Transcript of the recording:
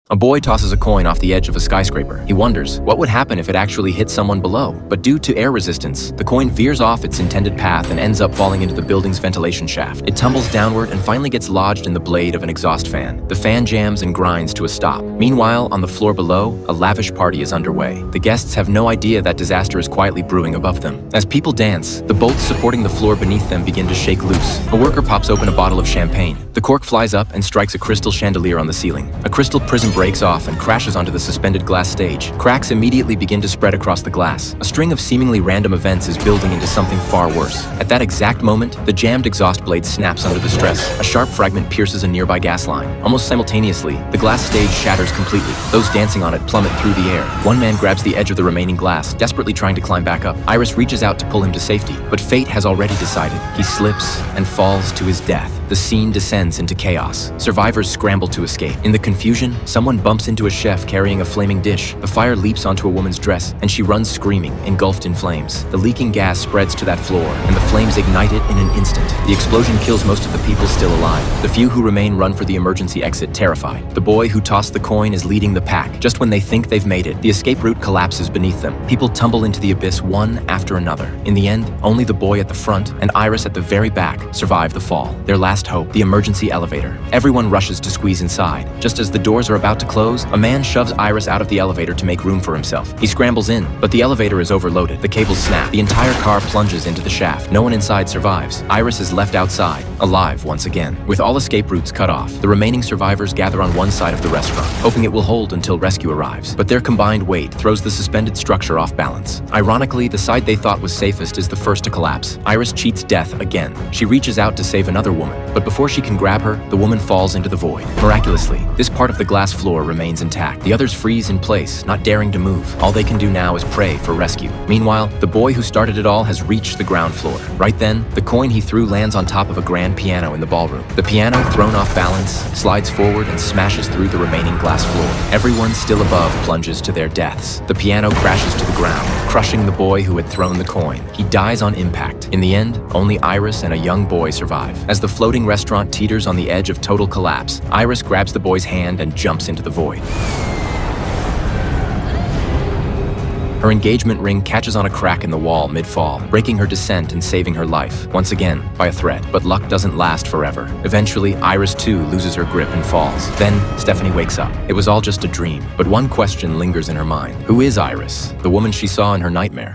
A boy tosses a coin off the edge of a skyscraper. He wonders what would happen if it actually hit someone below. But due to air resistance, the coin veers off its intended path and ends up falling into the building's ventilation shaft. It tumbles downward and finally gets lodged in the blade of an exhaust fan. The fan jams and grinds to a stop. Meanwhile, on the floor below, a lavish party is underway. The guests have no idea that disaster is quietly brewing above them. As people dance, the bolts supporting the floor beneath them begin to shake loose. A worker pops open a bottle of champagne. The cork flies up and strikes a crystal chandelier on the ceiling. A crystal prism breaks off and crashes onto the suspended glass stage. Cracks immediately begin to spread across the glass. A string of seemingly random events is building into something far worse. At that exact moment, the jammed exhaust blade snaps under the stress. A sharp fragment pierces a nearby gas line. Almost simultaneously, the glass stage shatters completely. Those dancing on it plummet through the air. One man grabs the edge of the remaining glass, desperately trying to climb back up. Iris reaches out to pull him to safety, but fate has already decided. He slips and falls to his death. The scene descends into chaos. Survivors scramble to escape. In the confusion, someone bumps into a chef carrying a flaming dish. The fire leaps onto a woman's dress, and she runs screaming, engulfed in flames. The leaking gas spreads to that floor, and the flames ignite it in an instant. The explosion kills most of the people still alive. The few who remain run for the emergency exit, terrified. The boy who tossed the coin is leading the pack. Just when they think they've made it, the escape route collapses beneath them. People tumble into the abyss one after another. In the end, only the boy at the front and Iris at the very back survive the fall. Their last hope, the emergency elevator. Everyone rushes to squeeze inside. Just as the doors are about to close, a man shoves Iris out of the elevator to make room for himself. He scrambles in, but the elevator is overloaded. The cables snap. The entire car plunges into the shaft. No one inside survives. Iris is left outside, alive once again. With all escape routes cut off, the remaining survivors gather on one side of the restaurant, hoping it will hold until rescue arrives. But their combined weight throws the suspended structure off balance. Ironically, the side they thought was safest is the first to collapse. Iris cheats death again. She reaches out to save another woman, but before she can grab her, the woman falls into the void. Miraculously, this part of the glass floor remains intact. The others freeze in place, not daring to move. All they can do now is pray for rescue. Meanwhile, the boy who started it all has reached the ground floor. Right then, the coin he threw lands on top of a grand piano in the ballroom. The piano, thrown off balance, slides forward and smashes through the remaining glass floor. Everyone still above plunges to their deaths. The piano crashes to the ground, crushing the boy who had thrown the coin. He dies on impact. In the end, only Iris and a young boy survive. As the floating restaurant teeters on the edge of total collapse, Iris grabs the boy's hand and jumps into the void. Her engagement ring catches on a crack in the wall mid-fall, breaking her descent and saving her life, once again, by a thread. But luck doesn't last forever. Eventually, Iris too loses her grip and falls. Then, Stephanie wakes up. It was all just a dream. But one question lingers in her mind. Who is Iris, the woman she saw in her nightmare?